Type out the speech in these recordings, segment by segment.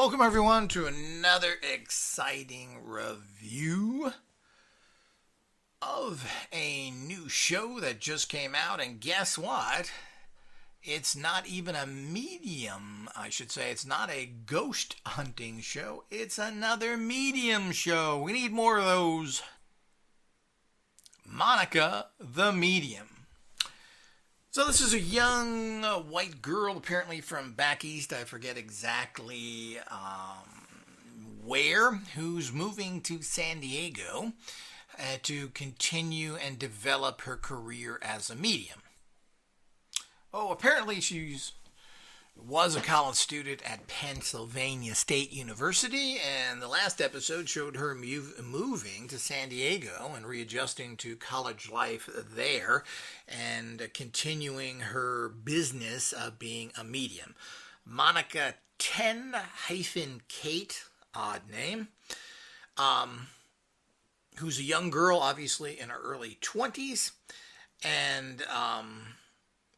Welcome everyone to another exciting review of a new show that just came out, and guess what? It's not even a medium, I should say. It's not a ghost hunting show. It's another medium show. We need more of those. Monica the Medium. So this is a young white girl, apparently from back east. I forget exactly where, who's moving to San Diego to continue and develop her career as a medium. Oh, apparently was a college student at Pennsylvania State University, and the last episode showed her moving to San Diego and readjusting to college life there and continuing her business of being a medium. Monica 10-Kate, odd name, who's a young girl, obviously in her early 20s, and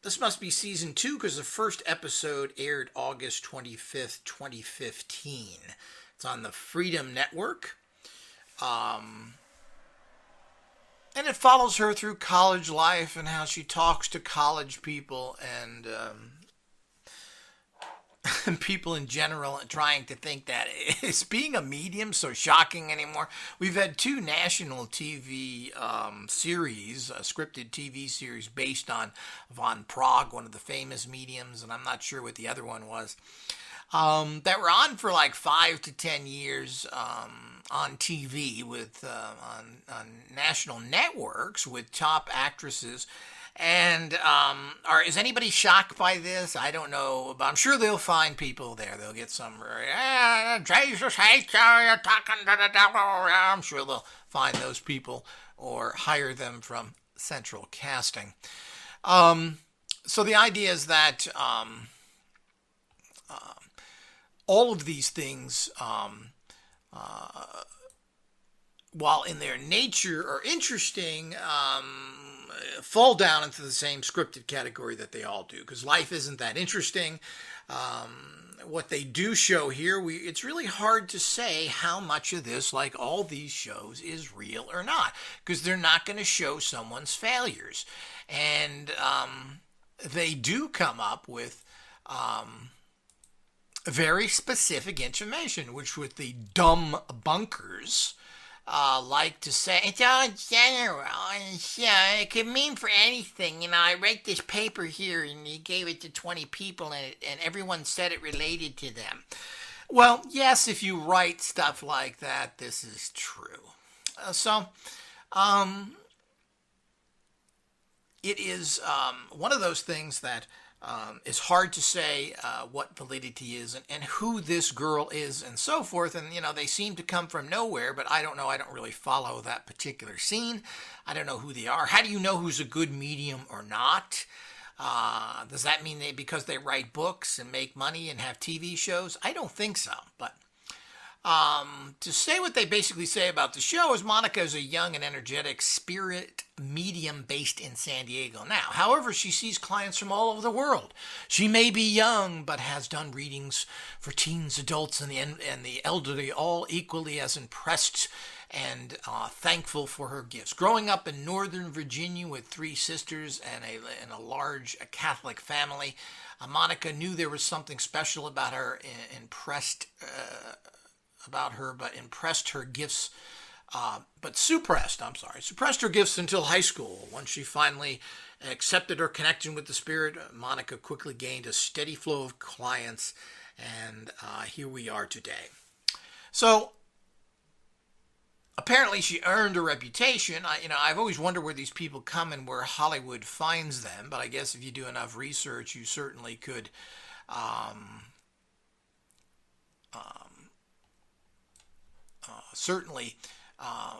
this must be season 2 because the first episode aired August 25th, 2015. It's on the Freedom Network. And it follows her through college life and how she talks to college people and people in general, and trying to think that is being a medium so shocking anymore. We've had 2 national TV series, a scripted TV series based on Von Prague, one of the famous mediums, and I'm not sure what the other one was, that were on for like 5 to 10 years on TV with on national networks with top actresses. And is anybody shocked by this? I don't know, but I'm sure they'll find people there. They'll get some, Jesus hates you, you're talking to the devil. I'm sure they'll find those people or hire them from Central Casting. So the idea is that all of these things, while in their nature are interesting, fall down into the same scripted category that they all do, because life isn't that interesting. What they do show here, it's really hard to say how much of this, like all these shows, is real or not, because they're not going to show someone's failures. And they do come up with very specific information, which with the dumb bunkers like to say, it's all general, and it could mean for anything. I write this paper here, and you gave it to 20 people, and everyone said it related to them. Well, yes, if you write stuff like that, this is true. It is one of those things that it's hard to say what validity is and who this girl is and so forth. And, they seem to come from nowhere, but I don't know. I don't really follow that particular scene. I don't know who they are. How do you know who's a good medium or not? Does that mean because they write books and make money and have TV shows? I don't think so. But to say what they basically say about the show is Monica is a young and energetic spirit medium based in San Diego now. However, she sees clients from all over the world. She may be young, but has done readings for teens, adults, and the elderly, all equally as impressed and thankful for her gifts. Growing up in Northern Virginia with 3 sisters and a large Catholic family, Monica knew there was something special about her, impressed her gifts, suppressed her gifts until high school. Once she finally accepted her connection with the spirit, Monica quickly gained a steady flow of clients, and here we are today. So apparently she earned a reputation. I've always wondered where these people come and where Hollywood finds them, but I guess if you do enough research, you certainly could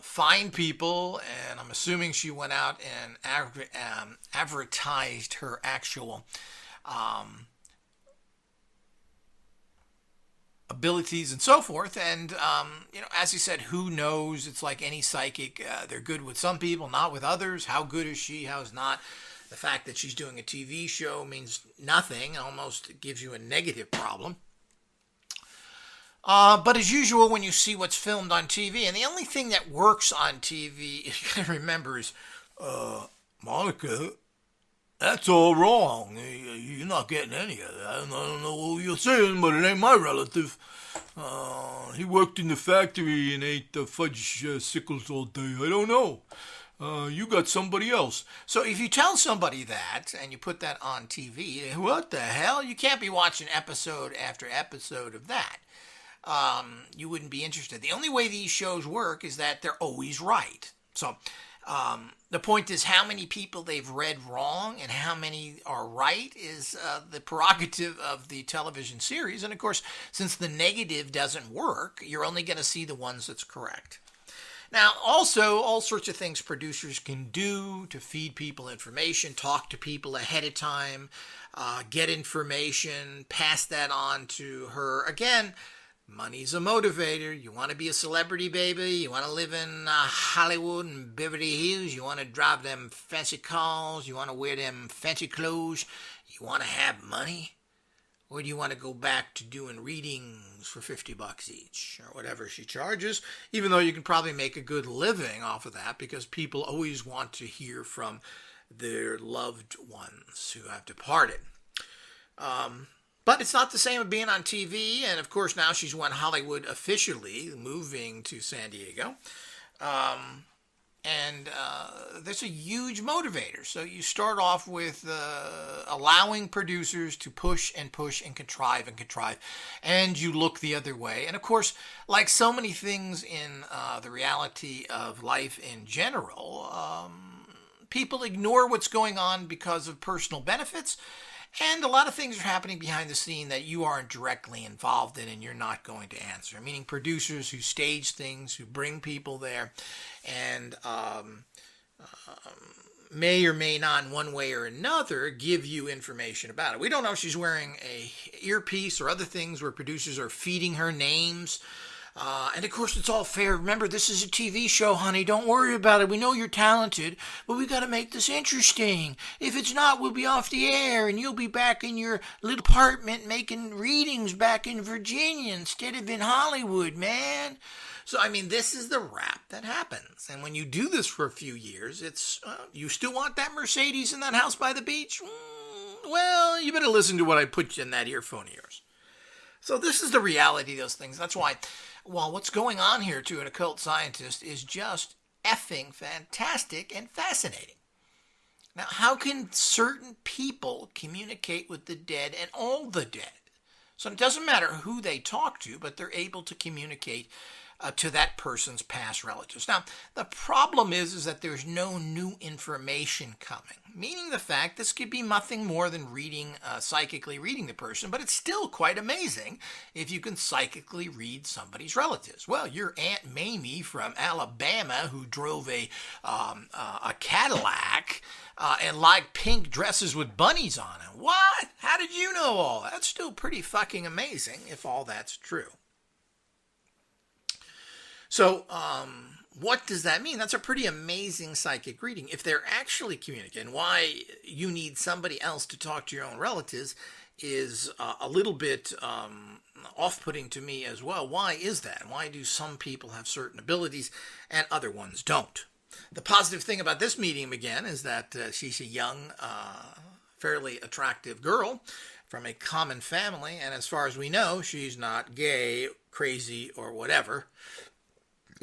find people, and I'm assuming she went out and advertised her actual abilities and so forth. And as he said, who knows? It's like any psychic. They're good with some people, not with others. How good is she? How's not? The fact that she's doing a TV show means nothing. Almost gives you a negative problem. But as usual, when you see what's filmed on TV, and the only thing that works on TV, if you can remember, is, Monica, that's all wrong. You're not getting any of that. I don't know what you're saying, but it ain't my relative. He worked in the factory and ate fudge sickles all day. I don't know. You got somebody else. So if you tell somebody that and you put that on TV, what the hell? You can't be watching episode after episode of that. You wouldn't be interested. The only way these shows work is that they're always right. So the point is how many people they've read wrong and how many are right is the prerogative of the television series. And of course, since the negative doesn't work, you're only going to see the ones that's correct. Now, also, all sorts of things producers can do to feed people information, talk to people ahead of time, get information, pass that on to her. Again, money's a motivator. You want to be a celebrity, baby. You want to live in Hollywood and Beverly Hills. You want to drive them fancy cars. You want to wear them fancy clothes. You want to have money. Or do you want to go back to doing readings for $50 each or whatever she charges, even though you can probably make a good living off of that because people always want to hear from their loved ones who have departed. But it's not the same as being on TV. And of course, now she's won Hollywood officially, moving to San Diego. And that's a huge motivator. So you start off with allowing producers to push and push and contrive, and you look the other way. And of course, like so many things in the reality of life in general, people ignore what's going on because of personal benefits. And a lot of things are happening behind the scene that you aren't directly involved in and you're not going to answer. Meaning producers who stage things, who bring people there, and may or may not in one way or another give you information about it. We don't know if she's wearing a earpiece or other things where producers are feeding her names. And of course, it's all fair. Remember, this is a TV show, honey. Don't worry about it. We know you're talented, but we got to make this interesting. If it's not, we'll be off the air, and you'll be back in your little apartment making readings back in Virginia instead of in Hollywood, man. So, I mean, this is the rap that happens. And when you do this for a few years, it's you still want that Mercedes in that house by the beach? Well, you better listen to what I put in that earphone of yours. So this is the reality of those things. That's why, well, what's going on here to an occult scientist is just effing fantastic and fascinating. Now, how can certain people communicate with the dead and all the dead? So it doesn't matter who they talk to, but they're able to communicate to that person's past relatives. Now, the problem is that there's no new information coming, meaning the fact this could be nothing more than psychically reading the person, but it's still quite amazing if you can psychically read somebody's relatives. Well, your Aunt Mamie from Alabama who drove a Cadillac and liked pink dresses with bunnies on them. What? How did you know all that? That's still pretty fucking amazing if all that's true. So, what does that mean? That's a pretty amazing psychic reading. If they're actually communicating, why you need somebody else to talk to your own relatives is a little bit off-putting to me as well. Why is that? Why do some people have certain abilities and other ones don't? The positive thing about this medium, again, is that she's a young, fairly attractive girl from a common family, and as far as we know, she's not gay, crazy, or whatever.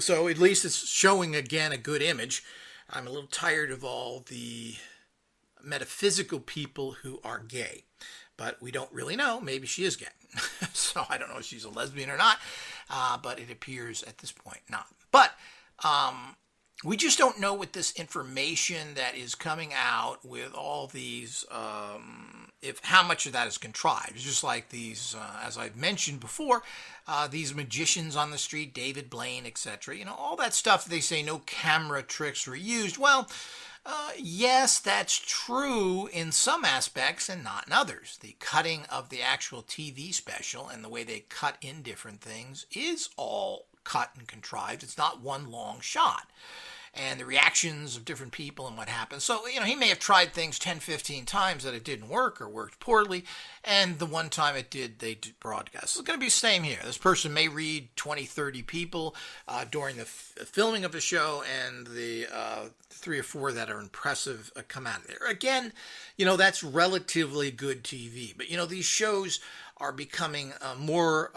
So at least it's showing, again, a good image. I'm a little tired of all the metaphysical people who are gay. But we don't really know. Maybe she is gay. So I don't know if she's a lesbian or not. But it appears at this point not. But we just don't know with this information that is coming out with all these, if how much of that is contrived. It's just like these, as I've mentioned before, these magicians on the street, David Blaine, etc. You know, all that stuff, they say no camera tricks were used. Well, yes, that's true in some aspects and not in others. The cutting of the actual TV special and the way they cut in different things is all cut and contrived. It's not one long shot. and the reactions of different people and what happens. So, he may have tried things 10, 15 times that it didn't work or worked poorly, and the one time it did, they did broadcast. It's going to be the same here. This person may read 20, 30 people during the filming of the show, and the 3 or 4 that are impressive come out of there. Again, that's relatively good TV. But, these shows are becoming more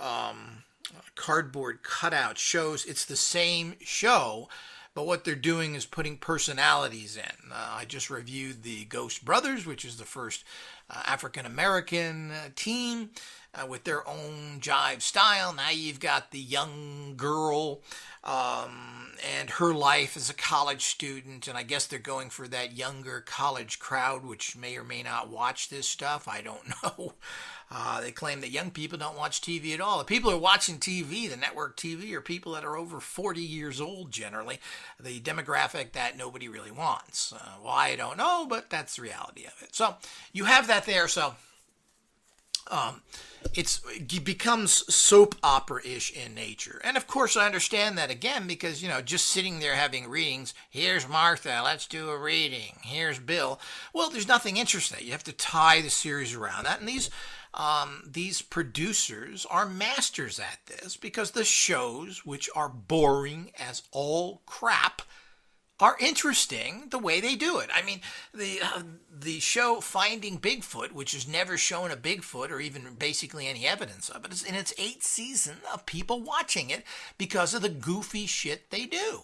cardboard cutout shows. It's the same show, but what they're doing is putting personalities in. I just reviewed the Ghost Brothers, which is the first African-American team with their own jive style. Now you've got the young girl and her life as a college student, and I guess they're going for that younger college crowd, which may or may not watch this stuff. I don't know. They claim that young people don't watch TV at all. The people who are watching TV, the network TV, are people that are over 40 years old generally, the demographic that nobody really wants. Why, I don't know, but that's the reality of it. So you have that there. So it becomes soap opera-ish in nature. And of course I understand that again because, just sitting there having readings, here's Martha, let's do a reading, here's Bill. Well, there's nothing interesting. You have to tie the series around that. And these producers are masters at this because the shows, which are boring as all crap, are interesting the way they do it. I mean, the show Finding Bigfoot, which has never shown a Bigfoot or even basically any evidence of it, is in its 8th season of people watching it because of the goofy shit they do.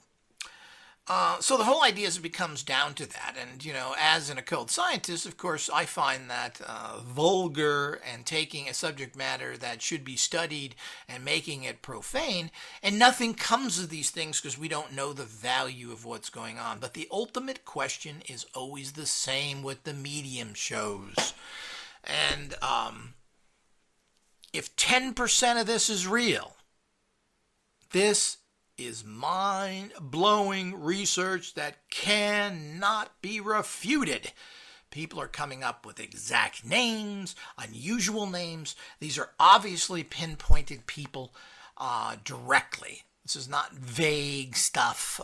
So the whole idea is it becomes down to that. And, as an occult scientist, of course, I find that vulgar and taking a subject matter that should be studied and making it profane. And nothing comes of these things because we don't know the value of what's going on. But the ultimate question is always the same with the medium shows. And if 10% of this is real, this is mind-blowing research that cannot be refuted. People are coming up with exact names, unusual names. These are obviously pinpointed people directly. This is not vague stuff.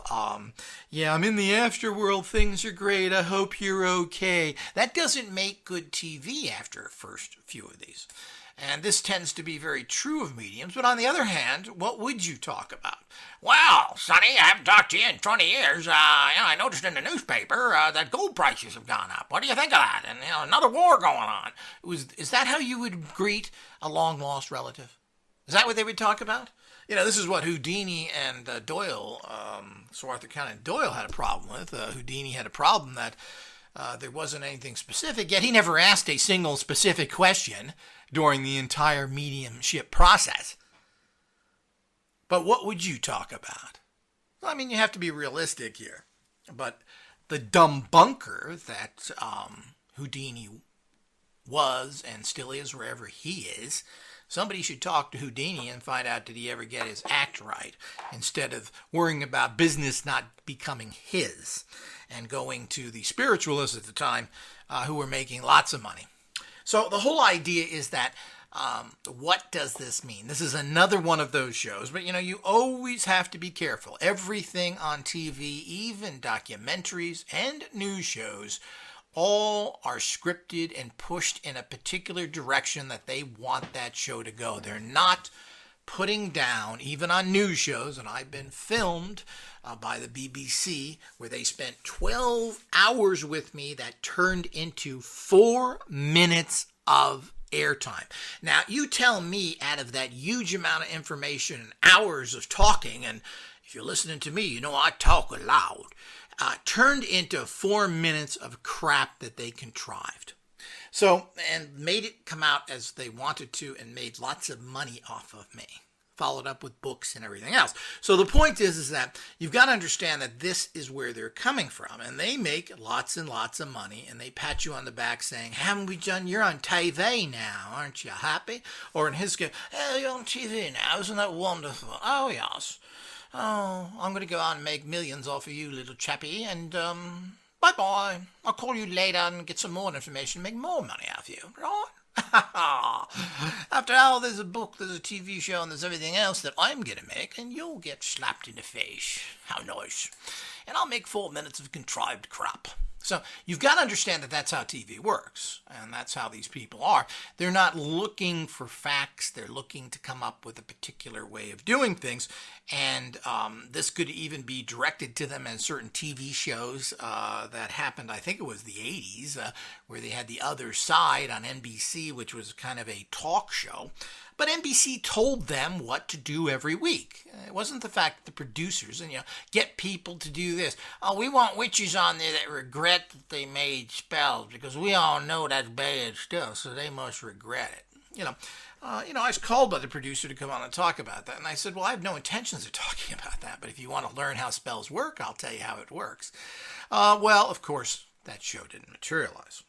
Yeah, I'm in the afterworld. Things are great. I hope you're okay. That doesn't make good TV after the first few of these. And this tends to be very true of mediums. But on the other hand, what would you talk about? Well, Sonny, I haven't talked to you in 20 years. I noticed in the newspaper that gold prices have gone up. What do you think of that? And another war going on. Is that how you would greet a long-lost relative? Is that what they would talk about? This is what Houdini and Doyle, Sir Arthur Conan Doyle had a problem with. Houdini had a problem that there wasn't anything specific, yet he never asked a single specific question during the entire mediumship process. But what would you talk about? Well, I mean, you have to be realistic here. But the dumb bunker that Houdini was and still is wherever he is, somebody should talk to Houdini and find out did he ever get his act right instead of worrying about business not becoming his and going to the spiritualists at the time who were making lots of money. So the whole idea is that what does this mean? This is another one of those shows, but you always have to be careful. Everything on TV, even documentaries and news shows, all are scripted and pushed in a particular direction that they want that show to go. They're not putting down, even on news shows, and I've been filmed by the BBC, where they spent 12 hours with me that turned into 4 minutes of airtime. Now, you tell me out of that huge amount of information and hours of talking, and if you're listening to me, I talk loud, turned into 4 minutes of crap that they contrived. So, and made it come out as they wanted to and made lots of money off of me. Followed up with books and everything else. So the point is that you've got to understand that this is where they're coming from. And they make lots and lots of money. And they pat you on the back saying, haven't we done, you're on TV now, aren't you happy? Or in his case, hey, you're on TV now, isn't that wonderful? Oh, yes. Oh, I'm going to go out and make millions off of you, little chappie. And, bye-bye. I'll call you later and get some more information, make more money out of you. Right? After all, there's a book, there's a TV show, and there's everything else that I'm going to make, and you'll get slapped in the face. How nice. And I'll make 4 minutes of contrived crap. So you've got to understand that that's how TV works, and that's how these people are. They're not looking for facts. They're looking to come up with a particular way of doing things, and this could even be directed to them as certain TV shows that happened, I think it was the 80s, where they had The Other Side on NBC, which was kind of a talk show. But NBC told them what to do every week. It wasn't the fact that the producers, and get people to do this. Oh, we want witches on there that regret that they made spells because we all know that's bad stuff, so they must regret it. I was called by the producer to come on and talk about that, and I said, well, I have no intentions of talking about that, but if you want to learn how spells work, I'll tell you how it works. Well, of course, that show didn't materialize.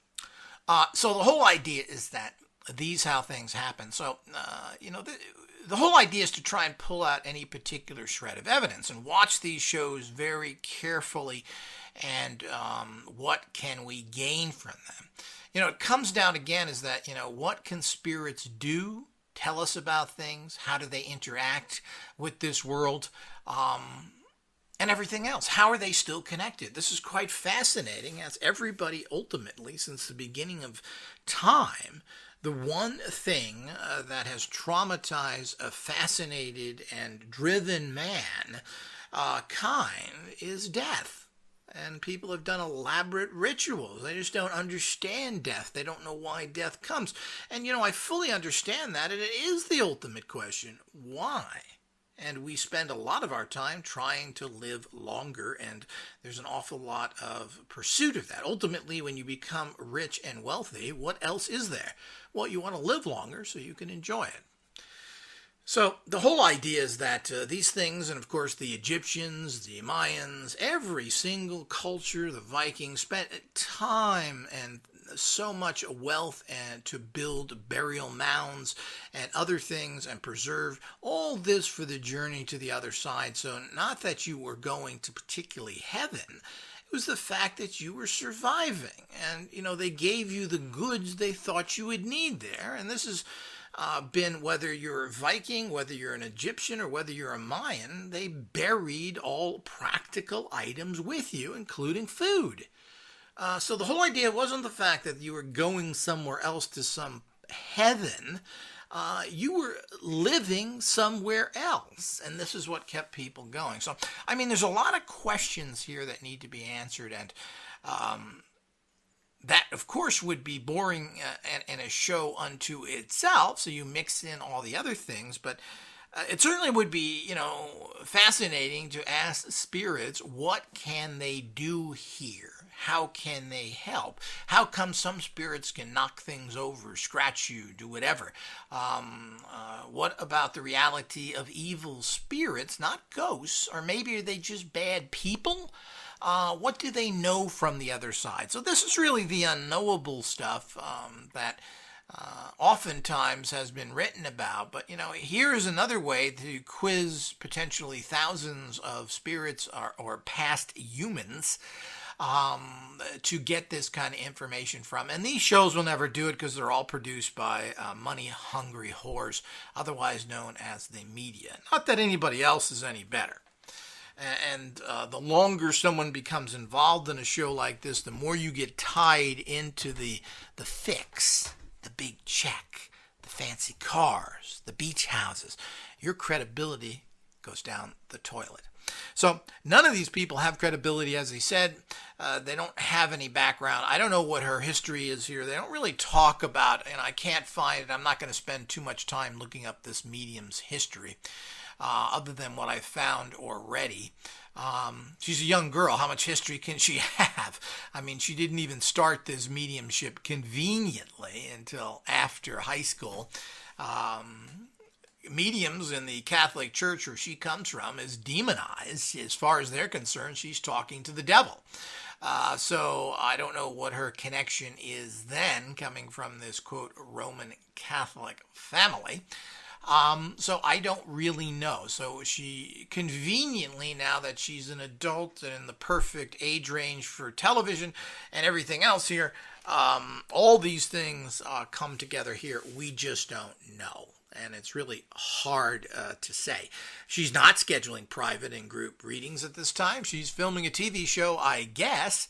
So the whole idea is that these how things happen. So, the whole idea is to try and pull out any particular shred of evidence and watch these shows very carefully and what can we gain from them. It comes down again is that, what can spirits do, tell us about things, how do they interact with this world, and everything else. How are they still connected? This is quite fascinating, as everybody ultimately, since the beginning of time, the one thing that has traumatized, fascinated, and driven mankind is death. And people have done elaborate rituals. They just don't understand death. They don't know why death comes. And, I fully understand that, and it is the ultimate question. Why? And we spend a lot of our time trying to live longer, and there's an awful lot of pursuit of that. Ultimately, when you become rich and wealthy, what else is there? Well, you want to live longer so you can enjoy it. So the whole idea is that these things, and of course the Egyptians, the Mayans, every single culture, the Vikings, spent time and so much wealth and to build burial mounds and other things and preserve all this for the journey to the other side. So not that you were going to particularly heaven, it was the fact that you were surviving, and they gave you the goods they thought you would need there. And this has been, whether you're a Viking, whether you're an Egyptian, or whether you're a Mayan, they buried all practical items with you, including food. So the whole idea wasn't the fact that you were going somewhere else to some heaven. You were living somewhere else, and this is what kept people going. So, there's a lot of questions here that need to be answered, and that, of course, would be boring and a show unto itself, so you mix in all the other things, but it certainly would be, fascinating to ask spirits, what can they do here? How can they help? How come some spirits can knock things over, scratch you, do whatever? What about the reality of evil spirits, not ghosts, or maybe are they just bad people? What do they know from the other side? So this is really the unknowable stuff that oftentimes has been written about. But, here is another way to quiz potentially thousands of spirits or past humans to get this kind of information from. And these shows will never do it because they're all produced by money-hungry whores, otherwise known as the media. Not that anybody else is any better. And the longer someone becomes involved in a show like this, the more you get tied into the fix, the big check, the fancy cars, the beach houses. Your credibility goes down the toilet. So none of these people have credibility, as he said. They don't have any background. I don't know what her history is here. They don't really talk about, and I can't find it. I'm not going to spend too much time looking up this medium's history, other than what I found already. She's a young girl. How much history can she have? She didn't even start this mediumship conveniently until after high school. Mediums in the Catholic Church, where she comes from, is demonized. As far as they're concerned, she's talking to the devil. So I don't know what her connection is then, coming from this, quote, Roman Catholic family. So I don't really know. So she conveniently, now that she's an adult and in the perfect age range for television and everything else here, All these things come together here. We just don't know. And it's really hard to say. She's not scheduling private and group readings at this time. She's filming a TV show, I guess.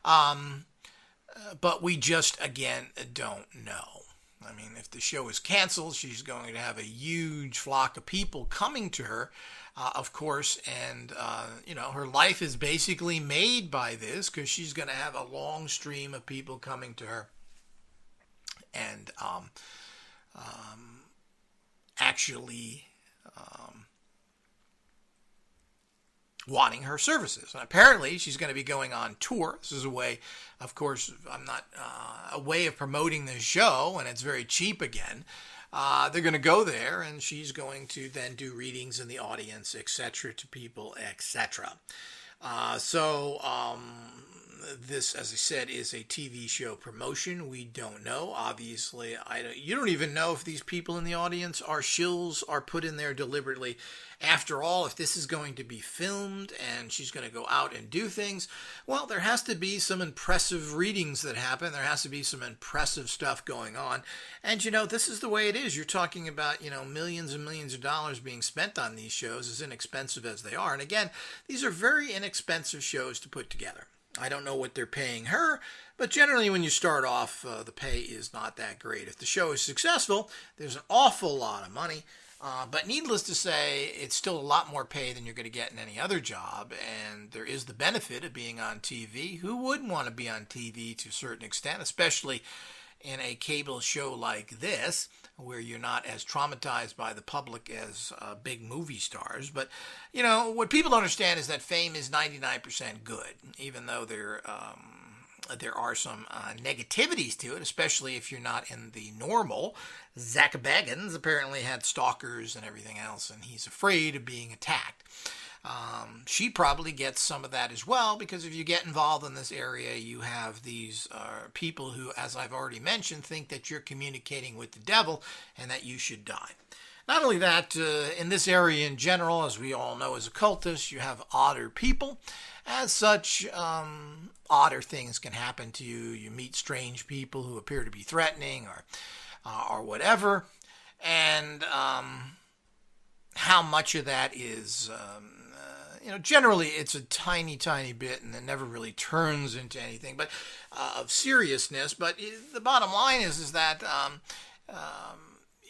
But we just, again, don't know. I mean, if the show is canceled, she's going to have a huge flock of people coming to her, of course. And, her life is basically made by this because she's going to have a long stream of people coming to her. And actually wanting her services. And apparently she's going to be going on tour. This is a way, of course, a way of promoting the show, and it's very cheap again. They're going to go there, and she's going to then do readings in the audience, etc., to people, etc. This, as I said, is a TV show promotion. We don't know. Obviously, you don't even know if these people in the audience are shills, are put in there deliberately. After all, if this is going to be filmed and she's going to go out and do things, well, there has to be some impressive readings that happen. There has to be some impressive stuff going on. And, this is the way it is. You're talking about, millions and millions of dollars being spent on these shows, as inexpensive as they are. And again, these are very inexpensive shows to put together. I don't know what they're paying her, but generally when you start off, the pay is not that great. If the show is successful, there's an awful lot of money. But needless to say, it's still a lot more pay than you're going to get in any other job. And there is the benefit of being on TV. Who wouldn't want to be on TV to a certain extent, especially in a cable show like this, where you're not as traumatized by the public as big movie stars. But, what people don't understand is that fame is 99% good, even though there are some negativities to it, especially if you're not in the normal. Zach Baggins apparently had stalkers and everything else, and he's afraid of being attacked. She probably gets some of that as well, because if you get involved in this area, you have these people who, as I've already mentioned, think that you're communicating with the devil and that you should die. Not only that, in this area in general, as we all know as occultists, you have odder people. As such, odder things can happen to you. You meet strange people who appear to be threatening or whatever. And how much of that is, generally it's a tiny, tiny bit, and it never really turns into anything but of seriousness. But the bottom line is that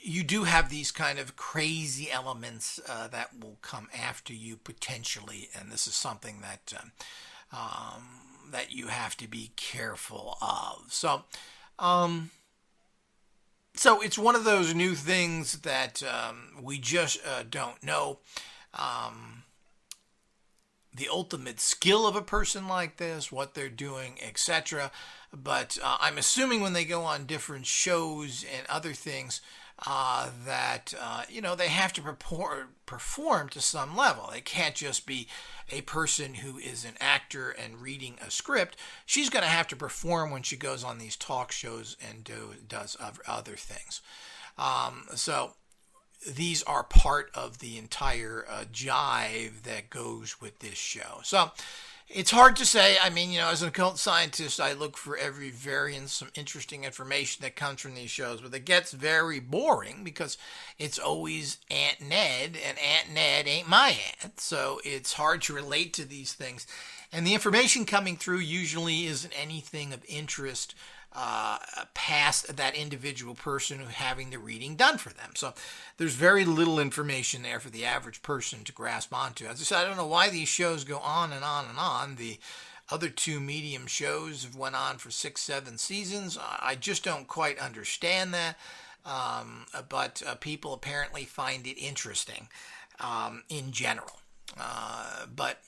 you do have these kind of crazy elements that will come after you potentially, and this is something that that you have to be careful of. So it's one of those new things that we just don't know. The ultimate skill of a person like this, what they're doing, etc. But I'm assuming when they go on different shows and other things, that they have to perform to some level. They can't just be a person who is an actor and reading a script. She's going to have to perform when she goes on these talk shows and does other things. So these are part of the entire jive that goes with this show. So it's hard to say. I mean, as an occult scientist, I look for every variance, some interesting information that comes from these shows, but it gets very boring because it's always Aunt Ned, and Aunt Ned ain't my aunt, so it's hard to relate to these things. And the information coming through usually isn't anything of interest past that individual person who's having the reading done for them. So there's very little information there for the average person to grasp onto. As I said, I don't know why these shows go on and on and on. The other two medium shows have went on for 6-7 seasons. I just don't quite understand that. But people apparently find it interesting in general. But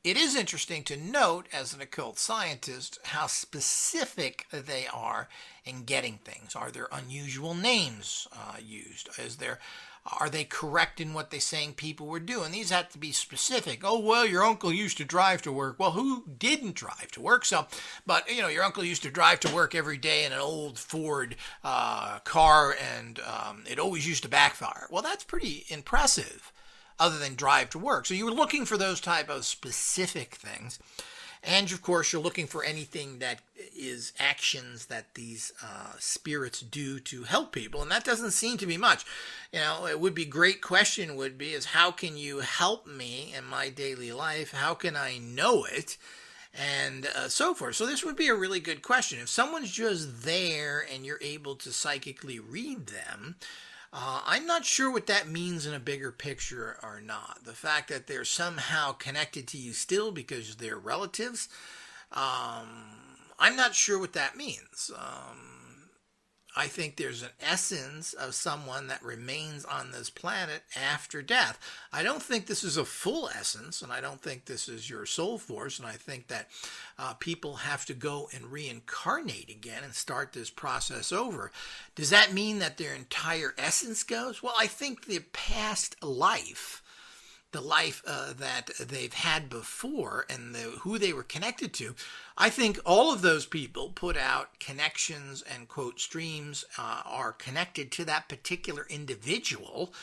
it is interesting to note, as an occult scientist, how specific they are in getting things. Are there unusual names used? Are they correct in what they're saying people were doing? These have to be specific. Oh, well, your uncle used to drive to work. Well, who didn't drive to work? But your uncle used to drive to work every day in an old Ford car, and it always used to backfire. Well, that's pretty impressive, other than drive to work. So you were looking for those type of specific things. And of course, you're looking for anything that is actions that these spirits do to help people, and that doesn't seem to be much. It would be great question would be is how can you help me in my daily life? How can I know it? And so forth. So this would be a really good question. If someone's just there and you're able to psychically read them, I'm not sure what that means in a bigger picture or not. The fact that they're somehow connected to you still because they're relatives, I'm not sure what that means. I think there's an essence of someone that remains on this planet after death. I don't think this is a full essence, and I don't think this is your soul force, and I think that people have to go and reincarnate again and start this process over. Does that mean that their entire essence goes? Well, I think the past life, the life that they've had before and who they were connected to, I think all of those people put out connections and quote streams are connected to that particular individual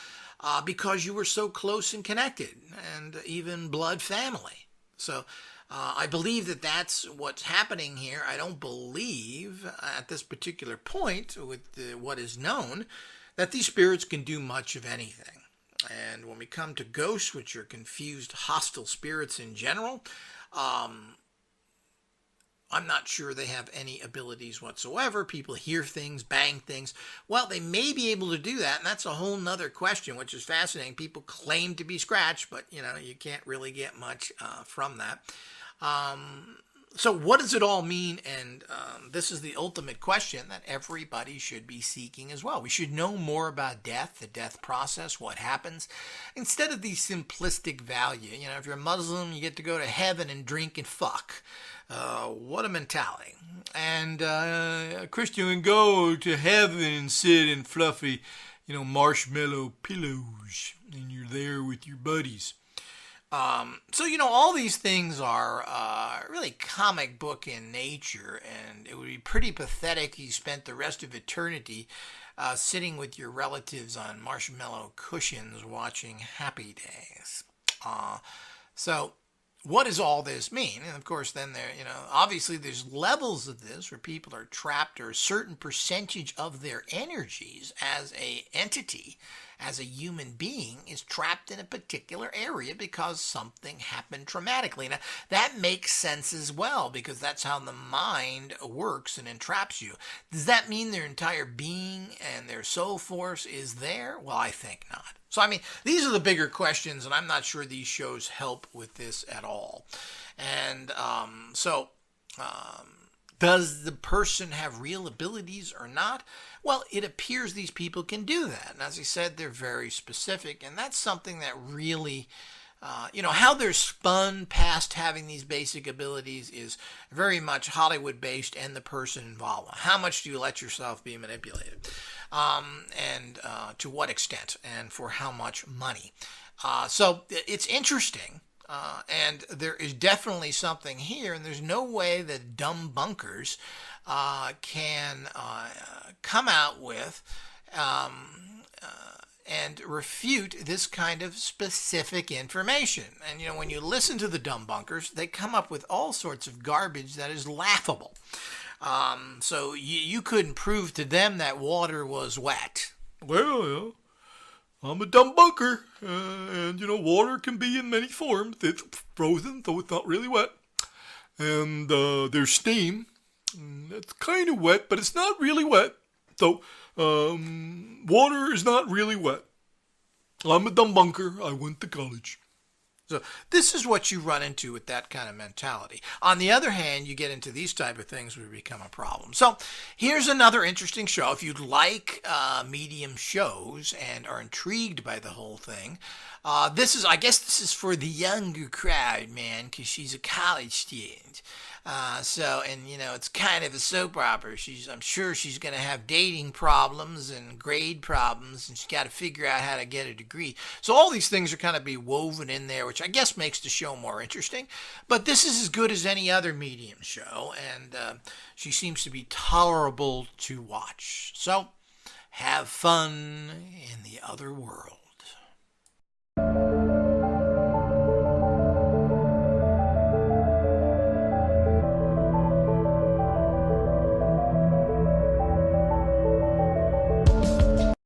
because you were so close and connected, and even blood family. So I believe that that's what's happening here. I don't believe at this particular point with what is known that these spirits can do much of anything. And when we come to ghosts, which are confused, hostile spirits in general, I'm not sure they have any abilities whatsoever. People hear things, bang things. Well, they may be able to do that, and that's a whole nother question, which is fascinating. People claim to be scratched, but, you can't really get much from that. So what does it all mean? And this is the ultimate question that everybody should be seeking as well. We should know more about death, the death process, what happens, instead of the simplistic value. If you're a Muslim, you get to go to heaven and drink and fuck. What a mentality. And a Christian, go to heaven and sit in fluffy, marshmallow pillows, and you're there with your buddies. So, all these things are really comic book in nature, and it would be pretty pathetic if you spent the rest of eternity sitting with your relatives on marshmallow cushions watching Happy Days. So what does all this mean? And of course, then obviously there's levels of this where people are trapped, or a certain percentage of their energies as a entity, as a human being, is trapped in a particular area because something happened traumatically. Now, that makes sense as well, because that's how the mind works and entraps you. Does that mean their entire being and their soul force is there? Well, I think not. So, these are the bigger questions, and I'm not sure these shows help with this at all. And does the person have real abilities or not? Well, it appears these people can do that. And as I said, they're very specific. And that's something that really, how they're spun past having these basic abilities is very much Hollywood-based and the person involved. How much do you let yourself be manipulated? And to what extent? And for how much money? So it's interesting. And there is definitely something here, and there's no way that dumb bunkers can come out with and refute this kind of specific information. And, when you listen to the dumb bunkers, they come up with all sorts of garbage that is laughable. So you couldn't prove to them that water was wet. Well, I'm a dumb bunker, and water can be in many forms. It's frozen, so it's not really wet. And there's steam. It's kind of wet, but it's not really wet. So water is not really wet. I'm a dumb bunker. I went to college. So this is what you run into with that kind of mentality. On the other hand, you get into these type of things where become a problem. So here's another interesting show. If you'd like medium shows and are intrigued by the whole thing, I guess this is for the younger crowd, man, because she's a college student. It's kind of a soap opera. I'm sure she's going to have dating problems and grade problems, and she's got to figure out how to get a degree. So all these things are kind of be woven in there, which I guess makes the show more interesting. But this is as good as any other medium show, and she seems to be tolerable to watch. So have fun in the other world.